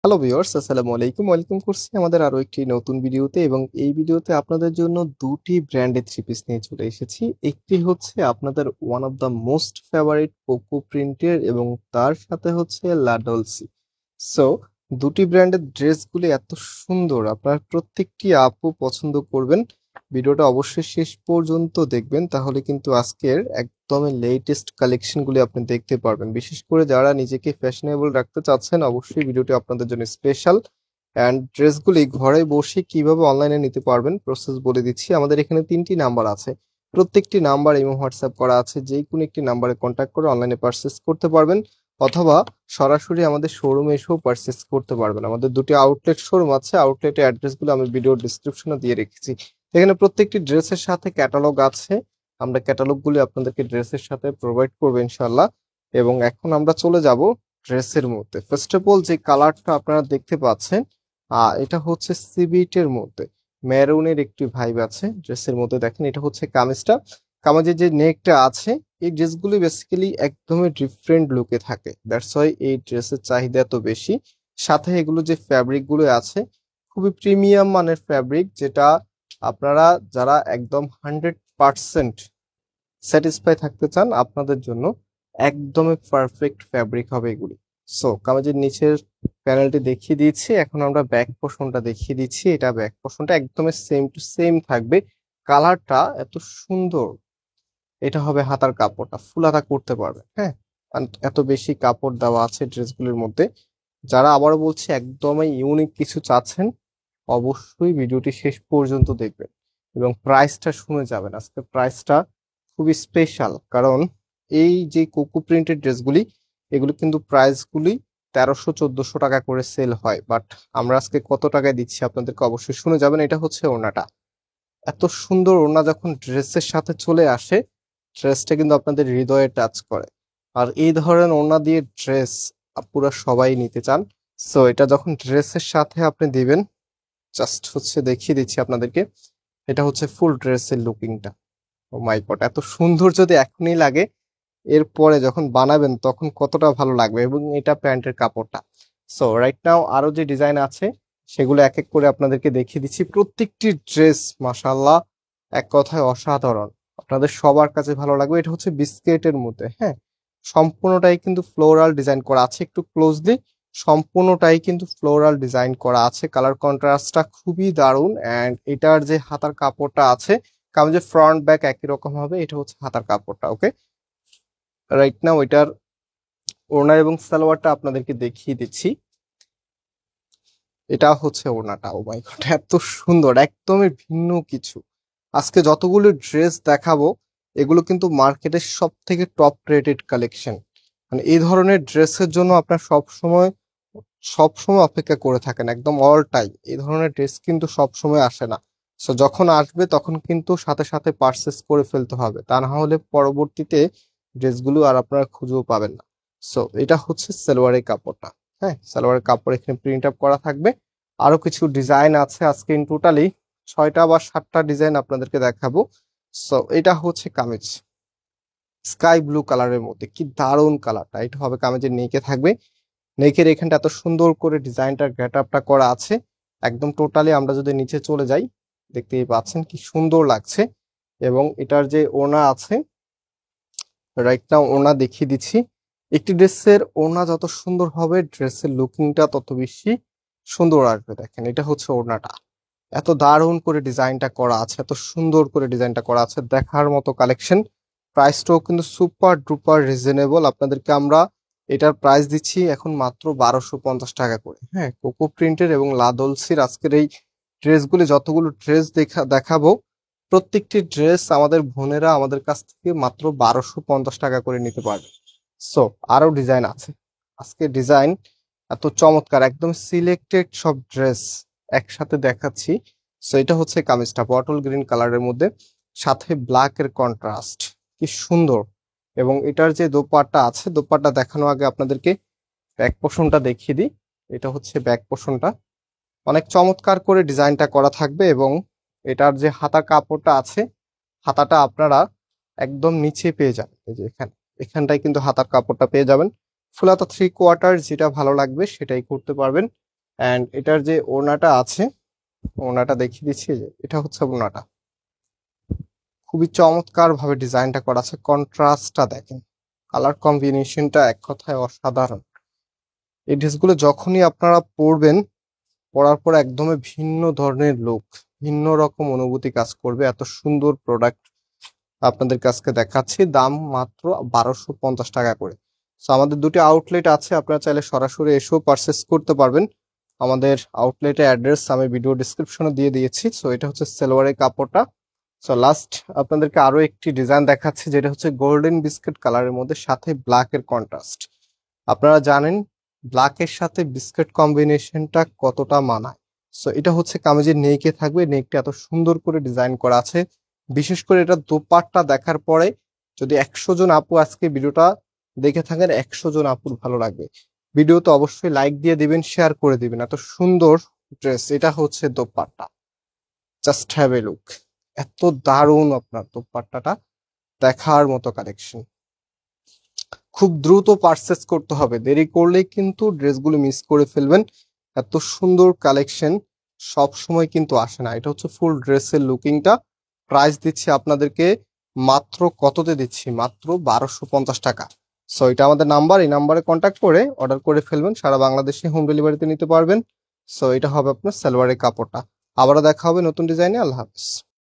Hello viewers, আসসালামু আলাইকুম। Welcome করছি আমাদের আরো একটি নতুন ভিডিওতে। এবং এই ভিডিওতে আপনাদের জন্য দুটি ব্র্যান্ডের থ্রি পিস নিয়ে চলে এসেছি। একটি হচ্ছে আপনাদের one of the most favourite cocoa প্রিন্টের, এবং তার সাথে হচ্ছে লাডলসি। সো দুটি ব্র্যান্ডের ড্রেসগুলি এত সুন্দর, আপনার প্রত্যেকটি আপু পছন্দ করবেন। ভিডিওটা অবশ্যই শেষ পর্যন্ত দেখবেন, তাহলে কিন্তু আজকের একদমই লেটেস্ট কালেকশনগুলি আপনি দেখতে পারবেন। বিশেষ করে যারা নিজেকে ফ্যাশনেবল রাখতে চাচ্ছেন, অবশ্যই ভিডিওটি আপনাদের জন্য স্পেশাল। অ্যান্ড ড্রেসগুলি ঘরে বসে কিভাবে অনলাইনে নিতে পারবেন প্রসেস বলে দিচ্ছি। আমাদের এখানে তিনটি নাম্বার আছে, প্রত্যেকটি নাম্বার ইমো হোয়াটসঅ্যাপ করা আছে। যে কোনো একটি নাম্বারে কন্ট্যাক্ট করে অনলাইনে পারচেস করতে পারবেন, অথবা সরাসরি আমাদের শোরুমে এসেও পারচেস করতে পারবেন। আমাদের দুটি আউটলেট শোরুম আছে, আউটলেটের অ্যাড্রেসগুলো আমি ভিডিও ডিসক্রিপশনে দিয়ে রেখেছি। এখানে প্রত্যেকটি ড্রেসের সাথে ক্যাটালগ আছে, আমরা ক্যাটালগুলি আপনাদেরকে ড্রেসের সাথে প্রোভাইড করবো ইনশাল্লাহ। এবং এখন আমরা চলে যাব ড্রেসের মধ্যে। ফার্স্ট অফ অল, যে কালারটা আপনারা দেখতে পাচ্ছেন, এটা হচ্ছে সিবিটের মধ্যে মেরুনের একটি ভাইব আছে ড্রেসের মধ্যে। দেখেন, এটা হচ্ছে কামিজটা। কামিজের যে নেকটা আছে, এই ড্রেসগুলি বেসিক্যালি একদমই ডিফারেন্ট লুকে থাকে, দ্যাটস ওয়াই এই ড্রেসের চাহিদা এত বেশি। সাথে এগুলো যে ফ্যাব্রিক গুলো আছে, খুবই প্রিমিয়াম মানের ফ্যাব্রিক, যেটা আপনারা যারা একদম 100% স্যাটিসফাই থাকতে চান, আপনাদের জন্য একদমই পারফেক্ট ফ্যাব্রিক হবে এগুলি। সো কামিজের নিচের প্যানেলটি দেখিয়ে দিয়েছি, এখন আমরা ব্যাক পোর্শনটা দেখিয়ে দিচ্ছি। এটা ব্যাক পোর্শনটা একদমই সেম টু সেম থাকবে, কালারটা এত সুন্দর। এটা হবে হাতার কাপড়টা, ফুল হাতা করতে পারবে, হ্যাঁ। আর এত বেশি কাপড় দেওয়া আছে ড্রেসগুলির মধ্যে। যারা, আবারও বলছি, একদমই ইউনিক কিছু চাচ্ছেন, অবশ্যই ভিডিওটি শেষ পর্যন্ত দেখবেন এবং প্রাইসটা শুনে যাবেন। আজকে প্রাইসটা খুবই স্পেশাল, কারণ এই যে কোকো প্রিন্টেড ড্রেসগুলি, এগুলো কিন্তু প্রাইসগুলি 1300-1400 টাকা করে সেল হয়, বাট আমরা আজকে কত টাকায় দিচ্ছি আপনাদেরকে অবশ্যই শুনে যাবেন। এটা হচ্ছে ওড়নাটা, এত সুন্দর ওড়না যখন ড্রেসের সাথে চলে আসে, ড্রেসটা কিন্তু আপনাদের হৃদয়ে টাচ করে। আর এই ধরনের ওড়না দিয়ে ড্রেস আপুরা সবাই নিতে চান। সো এটা যখন ড্রেসের সাথে আপনি দিবেন, জাস্ট হচ্ছে দেখিয়ে দিচ্ছি আপনাদেরকে, এটা হচ্ছে ফুল ড্রেসের লুকিংটা। ও মাই গড, এত সুন্দর যদি এখনই লাগে, এরপরে যখন বানাবেন তখন কতটা ভালো লাগবে। এবং এটা প্যান্টের কাপড়টা। সো রাইট নাও আরো যে ডিজাইন আছে, সেগুলো এক এক করে আপনাদেরকে দেখিয়ে দিচ্ছি। প্রত্যেকটি ড্রেস মাশাআল্লাহ এক কথায় অসাধারণ, আপনাদের সবার কাছে ভালো লাগবে। এটা হচ্ছে বিস্কেটের মধ্যে, হ্যাঁ। সম্পূর্ণটাই কিন্তু ফ্লোরাল ডিজাইন করা আছে, একটু ক্লোজলি সম্পূর্ণটাই কিন্তু ফ্লোরাল ডিজাইন করা আছে। কালার কন্ট্রাস্টটা খুবই দারুণ। অ্যান্ড এটার যে হাতার কাপড়টা আছে, কামিজের ফ্রন্ট ব্যাক একই রকম হবে। এটা হচ্ছে হাতার কাপড়টা, ওকে। রাইট নাও এটার ওড়না এবং সালোয়ারটা আপনাদেরকে দেখিয়ে দিচ্ছি। এটা হচ্ছে ওড়নাটা। ও মাই গড, এত সুন্দর, একদমই ভিন্ন কিছু। আজকে যতগুলো ড্রেস দেখাবো, এগুলো কিন্তু মার্কেটের সব থেকে টপ রেটেড কালেকশন। মানে এই ধরনের ড্রেসের জন্য আপনার সব সময় অপেক্ষা করে থাকেন, একদম অল টাইম। এই ধরনের ড্রেস কিন্তু সব সময় আসে না। সো যখন আসবে তখন কিন্তু সাথে সাথে পারচেস করে ফেলতে হবে, তা না হলে পরবর্তীতে ড্রেসগুলো আর আপনারা খুঁজেও পাবেন না। সো এটা হচ্ছে সালোয়ারের কাপড়টা, হ্যাঁ। সালোয়ারের কাপড় এখানে প্রিন্ট আপ করা থাকবে। আরো কিছু ডিজাইন আছে, আজকে ইন টোটালি 6টা বা 7টা ডিজাইন আপনাদেরকে দেখাবো। সো এটা হচ্ছে কামিজ, স্কাই ব্লু কালারের মধ্যে, কি দারুণ কালারটা। এটা হবে কামিজের নেকে থাকবে, নেকের এখানটা এত সুন্দর করে ডিজাইনটার গেট আপটা করা আছে। একদম টোটালি আমরা যদি নিচে চলে যাই, দেখতেই পাচ্ছেন কি সুন্দর লাগছে। এবং এটার যে ওড়না আছে, রাইট নাও ওড়না দেখিয়ে দিচ্ছি। একটি ড্রেসের ওড়না যত সুন্দর হবে, ড্রেসের লুকিংটা তত বেশি সুন্দর আসবে। দেখেন, এটা হচ্ছে ওড়নাটা, এত দারুণ করে ডিজাইনটা করা আছে, এত সুন্দর করে ডিজাইনটা করা আছে, দেখার মতো কালেকশন। প্রাইসটাও কিন্তু সুপার ডুপার রিজনেবল। আপনাদেরকে আমরা এটার প্রাইস দিচ্ছি এখন মাত্র 1250 টাকা করে, হ্যাঁ। কোকো প্রিন্টের এবং লাদলসির আজকের এই ড্রেসগুলি, যতগুলো ড্রেস দেখাবো, প্রত্যেকটি ড্রেস আমাদের বোনেরা আমাদের কাছ থেকে মাত্র 1250 টাকা করে নিতে পারবে। সো আরো ডিজাইন আছে, আজকে ডিজাইন এত চমৎকার, একদম সিলেক্টেড সব ড্রেস একসাথে দেখাচ্ছি। সো এটা হচ্ছে কামিজটা বটল গ্রিন কালারের মধ্যে, সাথে ব্ল্যাক এর কন্ট্রাস্ট, কি সুন্দর। এবং এটার যে দোপাট্টা আছে, দোপাট্টা দেখানো আগে আপনাদেরকে ব্যাক পোর্শনটা দেখিয়ে দিই। এটা হচ্ছে ব্যাক পোর্শনটা, অনেক চমৎকার করে ডিজাইনটা করা থাকবে। এবং এটার যে হাতার কাপড়টা আছে, হাতাটা আপনারা একদম নিচে পেয়ে যাবেন, এই যে এখানটায় কিন্তু হাতার কাপড়টা পেয়ে যাবেন। ফুল হাতা 3/4, যেটা ভালো লাগবে সেটাই করতে পারবেন। অ্যান্ড এটার যে ওড়নাটা আছে, ওড়নাটা দেখিয়ে দিচ্ছি, যে এটা হচ্ছে ওড়নাটা। খুবই চমৎকার ভাবে ডিজাইনটা করা আছে, কন্ট্রাস্টটা দেখেন, কালার কম্বিনেশনটা এক কথায় অসাধারণ। এই ড্রেসগুলো যখনই আপনারা পরবেন, পরার পর একদমই ভিন্ন ধরনের লুক, ভিন্ন রকম অনুভূতি কাজ করবে। এত সুন্দর প্রোডাক্ট আপনাদের কাছকে দেখাচ্ছি, দাম মাত্র 1250 টাকা করে। সো আমাদের দুটি আউটলেট আছে, আপনারা চাইলে সরাসরি এসেও পারচেস করতে পারবেন। আমাদের আউটলেটের অ্যাড্রেস আমি ভিডিও ডিসক্রিপশনে দিয়ে দিয়েছি। সো এটা হচ্ছে সালোয়ারের কাপড়টা। সো লাস্ট আপনাদেরকে আরো একটি ডিজাইন দেখাচ্ছি, যেটা হচ্ছে গোল্ডেন বিস্কিট কালারের মধ্যে সাথে ব্ল্যাক এর কন্ট্রাস্ট। আপনারা জানেন ব্ল্যাকের সাথে বিস্কিট কম্বিনেশনটা কতটা মানায়। সো এটা হচ্ছে কামিজের নেকে থাকবে, নেকটা এত সুন্দর করে ডিজাইন করা আছে। বিশেষ করে এটা দোপাট্টা দেখার পরে যদি 100 জন আপু আজকে ভিডিওটা দেখে থাকেন, 100 জন আপুর ভালো লাগবে। ভিডিও তো অবশ্যই লাইক দিয়ে দিবেন, শেয়ার করে দিবেন। এত সুন্দর ড্রেস, এটা হচ্ছে dupatta, just have a look. এত দারুণ আপনার দোপাট্টাটা, দেখার মতো কালেকশন। খুব দ্রুত পারচেস করতে হবে, দেরি করলে কিন্তু ড্রেসগুলো মিস করে ফেলবেন। এত সুন্দর কালেকশন সব সময় কিন্তু আসে না। এটা হচ্ছে ফুল ড্রেসের লুকিংটা। প্রাইস দিচ্ছি আপনাদেরকে মাত্র কততে দিচ্ছি, মাত্র 1250 টাকা। সো এটা আমাদের নাম্বার, এই নাম্বারে কন্ট্যাক্ট করে অর্ডার করে ফেলবেন, সারা বাংলাদেশে হোম ডেলিভারিতে নিতে পারবেন। সো এটা হবে আপনার সালোয়ারের কাপড়টা। আবারও দেখা হবে নতুন ডিজাইনে। আল্লাহ হাফিজ।